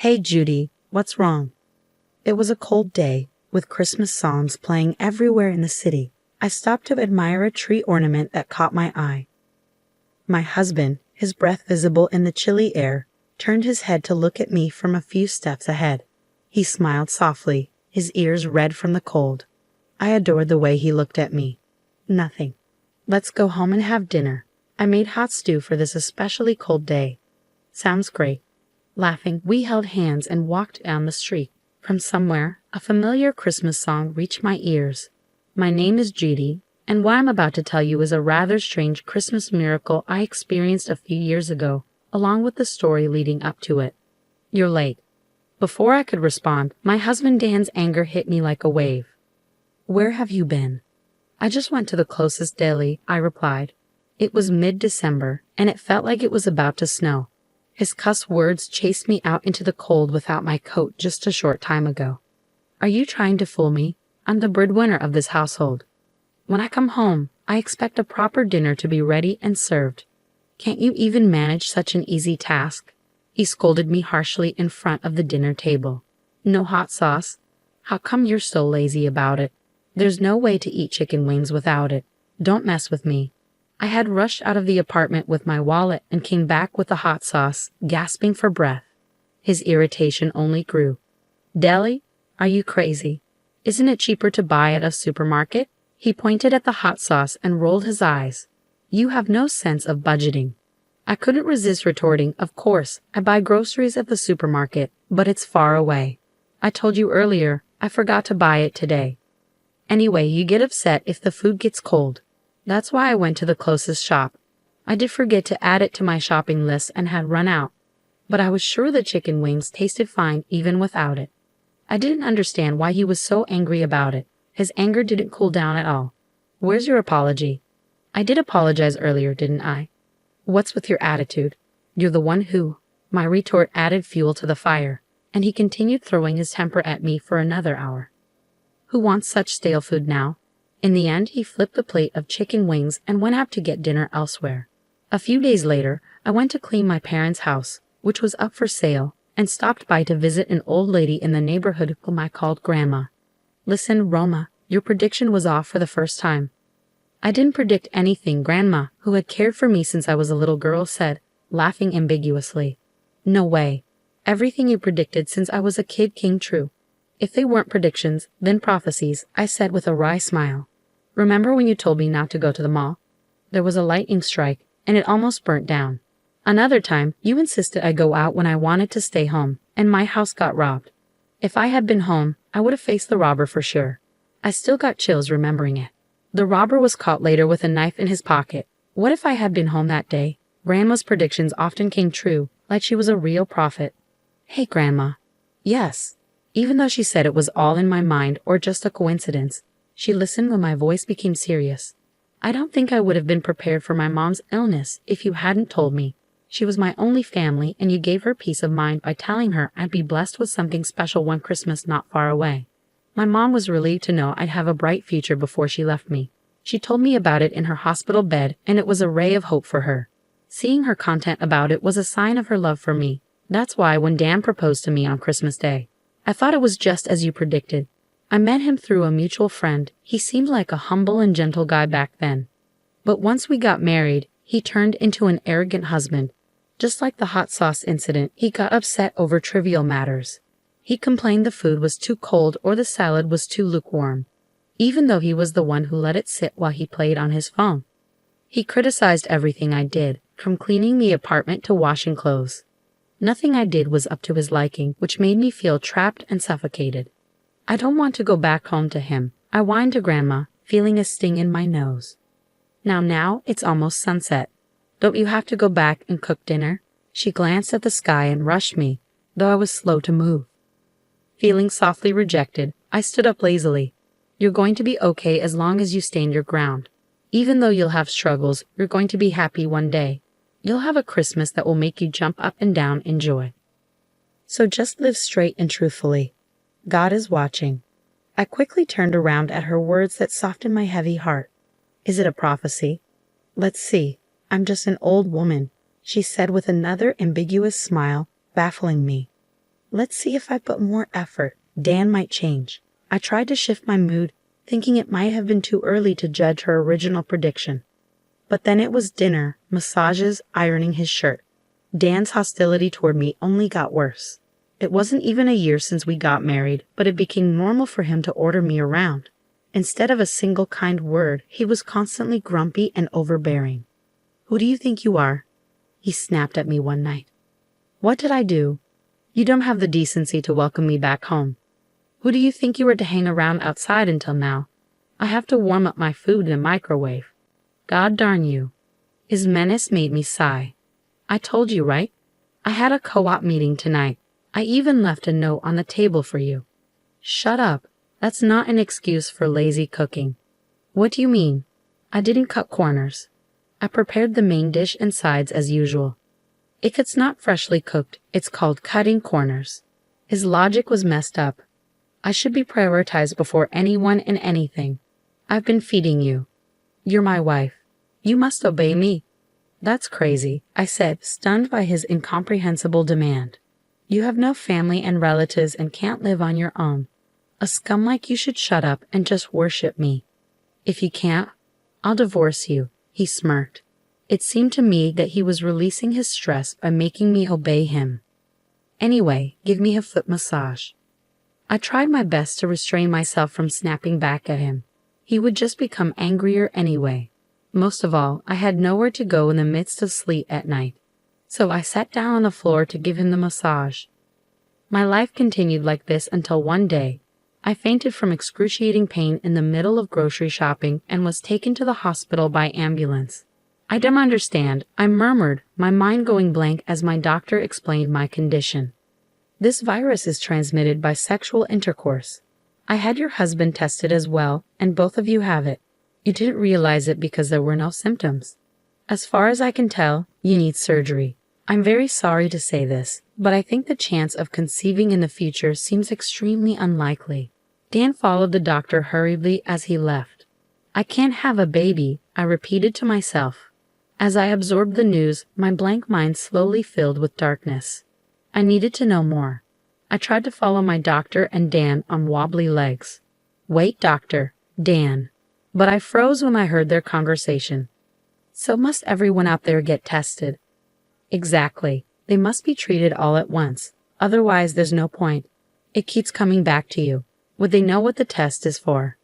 Hey Judy, what's wrong? It was a cold day, with Christmas songs playing everywhere in the city. I stopped to admire a tree ornament that caught my eye. My husband, his breath visible in the chilly air, turned his head to look at me from a few steps ahead. He smiled softly, his ears red from the cold. I adored the way he looked at me. Nothing. Let's go home and have dinner. I made hot stew for this especially cold day. Sounds great. Laughing, we held hands and walked down the street. From somewhere, a familiar Christmas song reached my ears. My name is Judy, and what I'm about to tell you is a rather strange Christmas miracle I experienced a few years ago, along with the story leading up to it. You're late. Before I could respond, my husband Dan's anger hit me like a wave. Where have you been? I just went to the closest deli, I replied. It was mid-December, and it felt like it was about to snow. His cuss words chased me out into the cold without my coat just a short time ago. Are you trying to fool me? I'm the breadwinner of this household. When I come home, I expect a proper dinner to be ready and served. Can't you even manage such an easy task? He scolded me harshly in front of the dinner table. No hot sauce? How come you're so lazy about it? There's no way to eat chicken wings without it. Don't mess with me. I had rushed out of the apartment with my wallet and came back with the hot sauce, gasping for breath. His irritation only grew. Deli? Are you crazy? Isn't it cheaper to buy at a supermarket? He pointed at the hot sauce and rolled his eyes. You have no sense of budgeting. I couldn't resist retorting, of course, I buy groceries at the supermarket, but it's far away. I told you earlier, I forgot to buy it today. Anyway, you get upset if the food gets cold. That's why I went to the closest shop. I did forget to add it to my shopping list and had run out, but I was sure the chicken wings tasted fine even without it. I didn't understand why he was so angry about it. His anger didn't cool down at all. Where's your apology? I did apologize earlier, didn't I? What's with your attitude? You're the one who... My retort added fuel to the fire, and he continued throwing his temper at me for another hour. Who wants such stale food now? In the end, he flipped the plate of chicken wings and went out to get dinner elsewhere. A few days later, I went to clean my parents' house, which was up for sale, and stopped by to visit an old lady in the neighborhood whom I called Grandma. Listen, Roma, your prediction was off for the first time. I didn't predict anything, Grandma, who had cared for me since I was a little girl, said, laughing ambiguously. No way. Everything you predicted since I was a kid came true. If they weren't predictions, then prophecies, I said with a wry smile. Remember when you told me not to go to the mall? There was a lightning strike, and it almost burnt down. Another time, you insisted I go out when I wanted to stay home, and my house got robbed. If I had been home, I would have faced the robber for sure. I still got chills remembering it. The robber was caught later with a knife in his pocket. What if I had been home that day? Grandma's predictions often came true, like she was a real prophet. Hey, Grandma. Yes. Even though she said it was all in my mind or just a coincidence, she listened when my voice became serious. I don't think I would have been prepared for my mom's illness if you hadn't told me. She was my only family, and you gave her peace of mind by telling her I'd be blessed with something special one Christmas not far away. My mom was relieved to know I'd have a bright future before she left me. She told me about it in her hospital bed, and it was a ray of hope for her. Seeing her content about it was a sign of her love for me. That's why when Dan proposed to me on Christmas Day, I thought it was just as you predicted. I met him through a mutual friend. He seemed like a humble and gentle guy back then. But once we got married, he turned into an arrogant husband. Just like the hot sauce incident, he got upset over trivial matters. He complained the food was too cold or the salad was too lukewarm, even though he was the one who let it sit while he played on his phone. He criticized everything I did, from cleaning the apartment to washing clothes. Nothing I did was up to his liking, which made me feel trapped and suffocated. I don't want to go back home to him, I whined to Grandma, feeling a sting in my nose. Now it's almost sunset. Don't you have to go back and cook dinner? She glanced at the sky and rushed me, though I was slow to move. Feeling softly rejected, I stood up lazily. You're going to be okay as long as you stand your ground. Even though you'll have struggles, you're going to be happy one day. You'll have a Christmas that will make you jump up and down in joy. So just live straight and truthfully. God is watching. I quickly turned around at her words that softened my heavy heart. Is it a prophecy? Let's see. I'm just an old woman, she said with another ambiguous smile, baffling me. Let's see if I put more effort. Dan might change. I tried to shift my mood, thinking it might have been too early to judge her original prediction. But then it was dinner, massages, ironing his shirt. Dan's hostility toward me only got worse. It wasn't even a year since we got married, but it became normal for him to order me around. Instead of a single kind word, he was constantly grumpy and overbearing. "Who do you think you are?" he snapped at me one night. "What did I do? You don't have the decency to welcome me back home. Who do you think you were to hang around outside until now? I have to warm up my food in a microwave. God darn you." His menace made me sigh. "I told you, right? I had a co-op meeting tonight. I even left a note on the table for you." "Shut up. That's not an excuse for lazy cooking." "What do you mean?" "I didn't cut corners. I prepared the main dish and sides as usual. If it's not freshly cooked, it's called cutting corners." His logic was messed up. I should be prioritized before anyone and anything. I've been feeding you. You're my wife. You must obey me. "That's crazy," I said, stunned by his incomprehensible demand. "You have no family and relatives and can't live on your own. A scum like you should shut up and just worship me." "If you can't, I'll divorce you," he smirked. It seemed to me that he was releasing his stress by making me obey him. "Anyway, give me a foot massage." I tried my best to restrain myself from snapping back at him. He would just become angrier anyway. Most of all, I had nowhere to go in the midst of sleet at night. So I sat down on the floor to give him the massage. My life continued like this until one day, I fainted from excruciating pain in the middle of grocery shopping and was taken to the hospital by ambulance. "I don't understand," I murmured, my mind going blank as my doctor explained my condition. "This virus is transmitted by sexual intercourse. I had your husband tested as well, and both of you have it. You didn't realize it because there were no symptoms. As far as I can tell, you need surgery. I'm very sorry to say this, but I think the chance of conceiving in the future seems extremely unlikely." Dan followed the doctor hurriedly as he left. "I can't have a baby," I repeated to myself. As I absorbed the news, my blank mind slowly filled with darkness. I needed to know more. I tried to follow my doctor and Dan on wobbly legs. "Wait, doctor, Dan." But I froze when I heard their conversation. "So must everyone out there get tested?" "Exactly. They must be treated all at once. Otherwise, there's no point. It keeps coming back to you. Would they know what the test is for?"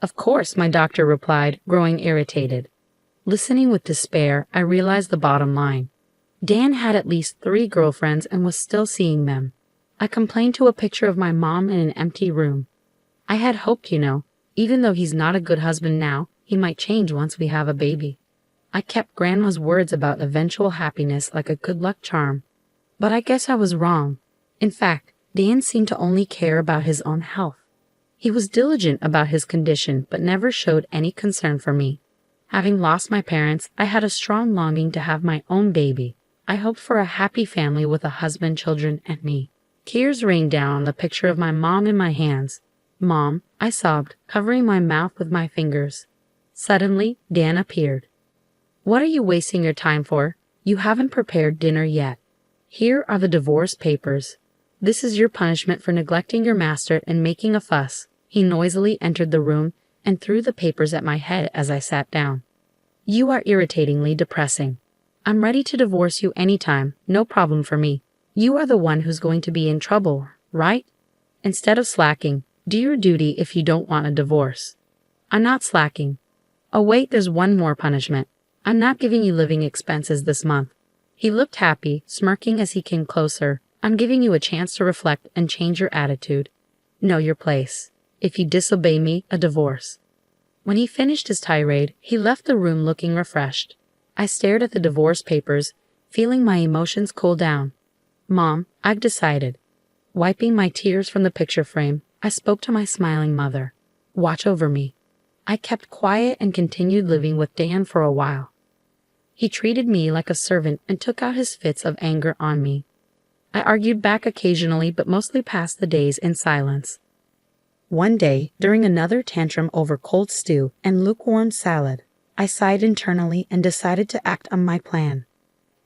"Of course," my doctor replied, growing irritated. Listening with despair, I realized the bottom line. Dan had at least 3 girlfriends and was still seeing them. I complained to a picture of my mom in an empty room. I had hoped, even though he's not a good husband now, he might change once we have a baby. I kept Grandma's words about eventual happiness like a good luck charm. But I guess I was wrong. In fact, Dan seemed to only care about his own health. He was diligent about his condition, but never showed any concern for me. Having lost my parents, I had a strong longing to have my own baby. I hoped for a happy family with a husband, children, and me. Tears rained down on the picture of my mom in my hands. "Mom," I sobbed, covering my mouth with my fingers. Suddenly, Dan appeared. "What are you wasting your time for? You haven't prepared dinner yet. Here are the divorce papers. This is your punishment for neglecting your master and making a fuss." He noisily entered the room and threw the papers at my head as I sat down. "You are irritatingly depressing. I'm ready to divorce you anytime, no problem for me. You are the one who's going to be in trouble, right? Instead of slacking, do your duty if you don't want a divorce." "I'm not slacking." "Oh wait, there's one more punishment. I'm not giving you living expenses this month." He looked happy, smirking as he came closer. "I'm giving you a chance to reflect and change your attitude. Know your place. If you disobey me, a divorce." When he finished his tirade, he left the room looking refreshed. I stared at the divorce papers, feeling my emotions cool down. "Mom, I've decided." Wiping my tears from the picture frame, I spoke to my smiling mother. "Watch over me." I kept quiet and continued living with Dan for a while. He treated me like a servant and took out his fits of anger on me. I argued back occasionally, but mostly passed the days in silence. One day, during another tantrum over cold stew and lukewarm salad, I sighed internally and decided to act on my plan.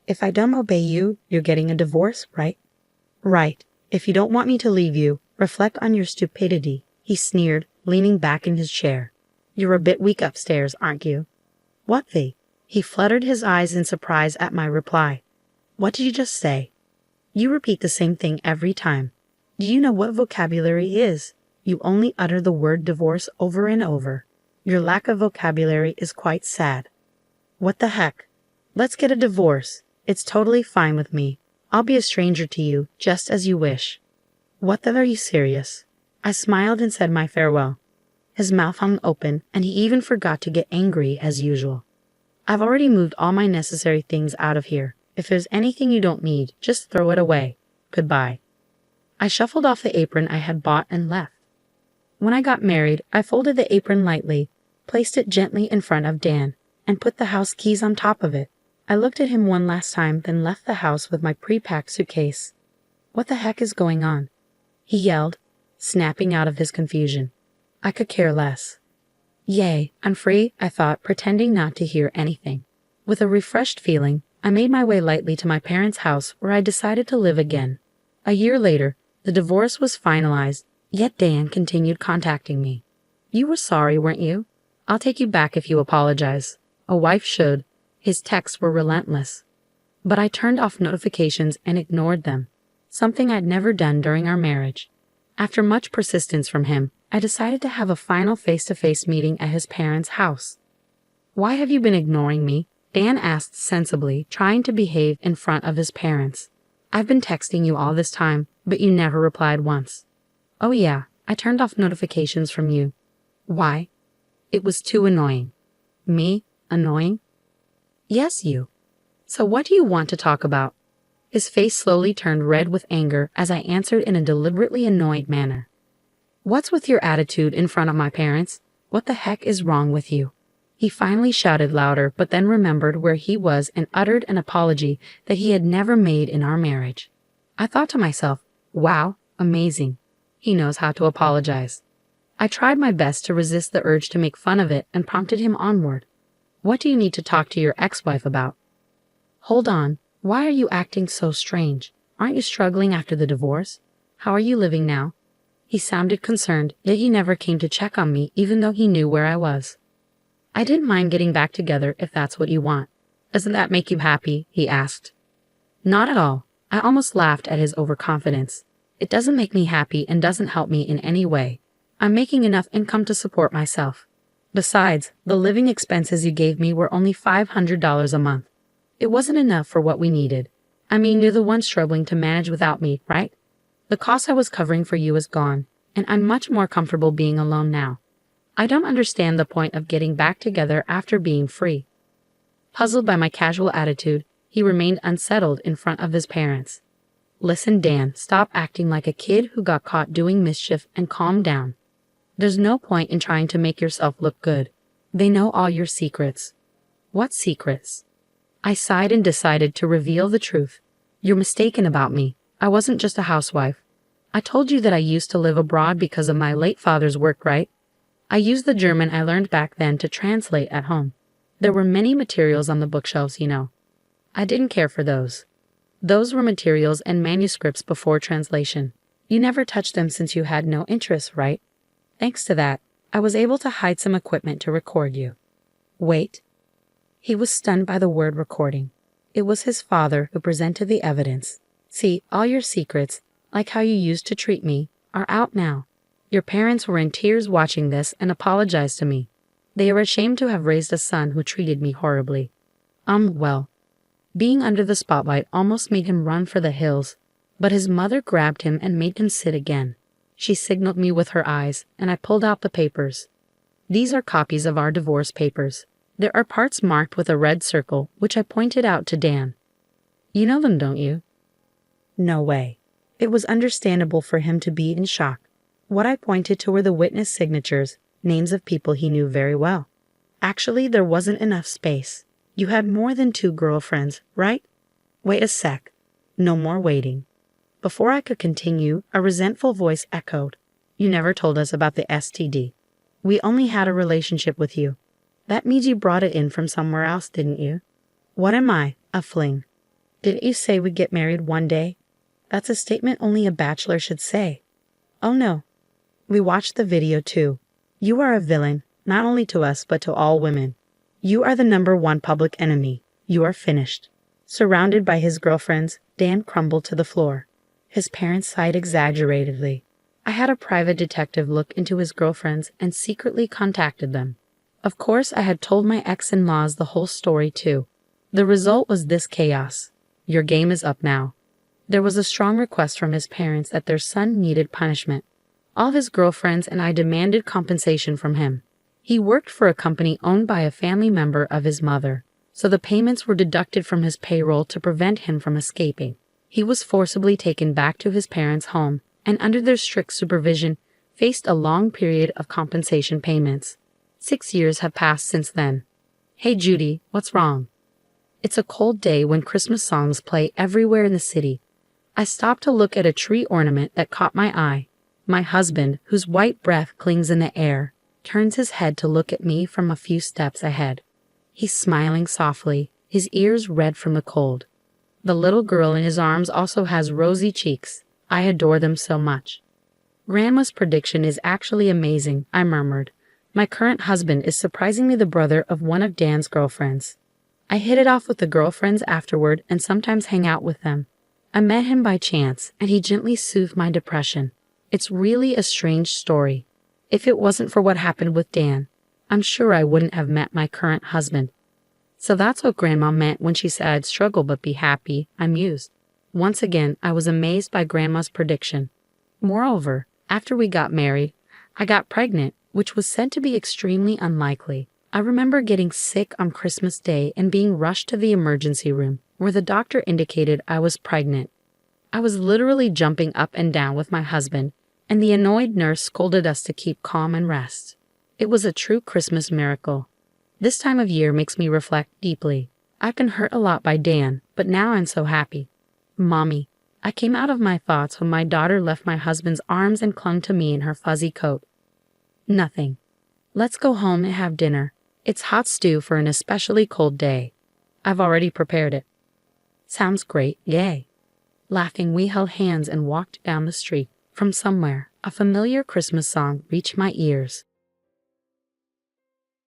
"If I don't obey you, you're getting a divorce, right?" "Right. If you don't want me to leave you, reflect on your stupidity, he sneered, leaning back in his chair. You're a bit weak upstairs, aren't you? What the? He fluttered his eyes in surprise at my reply. What did you just say? You repeat the same thing every time. Do you know what vocabulary is? You only utter the word divorce over and over. Your lack of vocabulary is quite sad. What the heck? Let's get a divorce. It's totally fine with me. I'll be a stranger to you, just as you wish. What the? Are you serious? I smiled and said my farewell. His mouth hung open, and he even forgot to get angry as usual. I've already moved all my necessary things out of here. If there's anything you don't need, just throw it away. Goodbye. I shuffled off the apron I had bought and left. When I got married, I folded the apron lightly, placed it gently in front of Dan, and put the house keys on top of it. I looked at him one last time, then left the house with my pre-packed suitcase. What the heck is going on? He yelled, snapping out of his confusion. I could care less. Yay, I'm free, I thought, pretending not to hear anything. With a refreshed feeling, I made my way lightly to my parents' house where I decided to live again. A year later, the divorce was finalized, yet Dan continued contacting me. You were sorry, weren't you? I'll take you back if you apologize. A wife should. His texts were relentless. But I turned off notifications and ignored them, something I'd never done during our marriage. After much persistence from him, I decided to have a final face-to-face meeting at his parents' house. Why have you been ignoring me? Dan asked sensibly, trying to behave in front of his parents. I've been texting you all this time, but you never replied once. Oh yeah, I turned off notifications from you. Why? It was too annoying. Me? Annoying? Yes, you. So what do you want to talk about? His face slowly turned red with anger as I answered in a deliberately annoyed manner. What's with your attitude in front of my parents? What the heck is wrong with you? He finally shouted louder, but then remembered where he was and uttered an apology that he had never made in our marriage. I thought to myself, wow, amazing. He knows how to apologize. I tried my best to resist the urge to make fun of it and prompted him onward. What do you need to talk to your ex-wife about? Hold on, why are you acting so strange? Aren't you struggling after the divorce? How are you living now? He sounded concerned, yet he never came to check on me even though he knew where I was. I didn't mind getting back together if that's what you want. Doesn't that make you happy? He asked. Not at all. I almost laughed at his overconfidence. It doesn't make me happy and doesn't help me in any way. I'm making enough income to support myself. Besides, the living expenses you gave me were only $500 a month. It wasn't enough for what we needed. I mean, you're the one struggling to manage without me, right? The cost I was covering for you is gone, and I'm much more comfortable being alone now. I don't understand the point of getting back together after being free. Puzzled by my casual attitude, he remained unsettled in front of his parents. Listen, Dan, stop acting like a kid who got caught doing mischief and calm down. There's no point in trying to make yourself look good. They know all your secrets. What secrets? I sighed and decided to reveal the truth. You're mistaken about me. I wasn't just a housewife. I told you that I used to live abroad because of my late father's work, right? I used the German I learned back then to translate at home. There were many materials on the bookshelves, you know. I didn't care for those. Those were materials and manuscripts before translation. You never touched them since you had no interest, right? Thanks to that, I was able to hide some equipment to record you. Wait. He was stunned by the word recording. It was his father who presented the evidence. See, all your secrets, like how you used to treat me, are out now. Your parents were in tears watching this and apologized to me. They are ashamed to have raised a son who treated me horribly. Well, being under the spotlight almost made him run for the hills, but his mother grabbed him and made him sit again. She signaled me with her eyes, and I pulled out the papers. These are copies of our divorce papers. There are parts marked with a red circle, which I pointed out to Dan. You know them, don't you? No way. It was understandable for him to be in shock. What I pointed to were the witness signatures, names of people he knew very well. Actually, there wasn't enough space. You had more than 2 girlfriends, right? Wait a sec. No more waiting. Before I could continue, a resentful voice echoed. You never told us about the STD. We only had a relationship with you. That means you brought it in from somewhere else, didn't you? What am I? A fling. Didn't you say we'd get married one day? That's a statement only a bachelor should say. Oh no. We watched the video too. You are a villain, not only to us but to all women. You are the number one public enemy. You are finished. Surrounded by his girlfriends, Dan crumbled to the floor. His parents sighed exaggeratedly. I had a private detective look into his girlfriends and secretly contacted them. Of course, I had told my ex-in-laws the whole story too. The result was this chaos. Your game is up now. There was a strong request from his parents that their son needed punishment. All his girlfriends and I demanded compensation from him. He worked for a company owned by a family member of his mother, so the payments were deducted from his payroll to prevent him from escaping. He was forcibly taken back to his parents' home and under their strict supervision faced a long period of compensation payments. 6 years have passed since then. Hey Judy, what's wrong? It's a cold day when Christmas songs play everywhere in the city. I stopped to look at a tree ornament that caught my eye. My husband, whose white breath clings in the air, turns his head to look at me from a few steps ahead. He's smiling softly, his ears red from the cold. The little girl in his arms also has rosy cheeks. I adore them so much. Grandma's prediction is actually amazing, I murmured. My current husband is surprisingly the brother of one of Dan's girlfriends. I hit it off with the girlfriends afterward and sometimes hang out with them. I met him by chance, and he gently soothed my depression. It's really a strange story. If it wasn't for what happened with Dan, I'm sure I wouldn't have met my current husband. So that's what Grandma meant when she said I'd struggle but be happy, I mused. Once again, I was amazed by Grandma's prediction. Moreover, after we got married, I got pregnant, which was said to be extremely unlikely. I remember getting sick on Christmas Day and being rushed to the emergency room, where the doctor indicated I was pregnant. I was literally jumping up and down with my husband, and the annoyed nurse scolded us to keep calm and rest. It was a true Christmas miracle. This time of year makes me reflect deeply. I've been hurt a lot by Dan, but now I'm so happy. Mommy, I came out of my thoughts when my daughter left my husband's arms and clung to me in her fuzzy coat. Nothing. Let's go home and have dinner. It's hot stew for an especially cold day. I've already prepared it. Sounds great, yay. Laughing, we held hands and walked down the street. From somewhere, a familiar Christmas song reached my ears.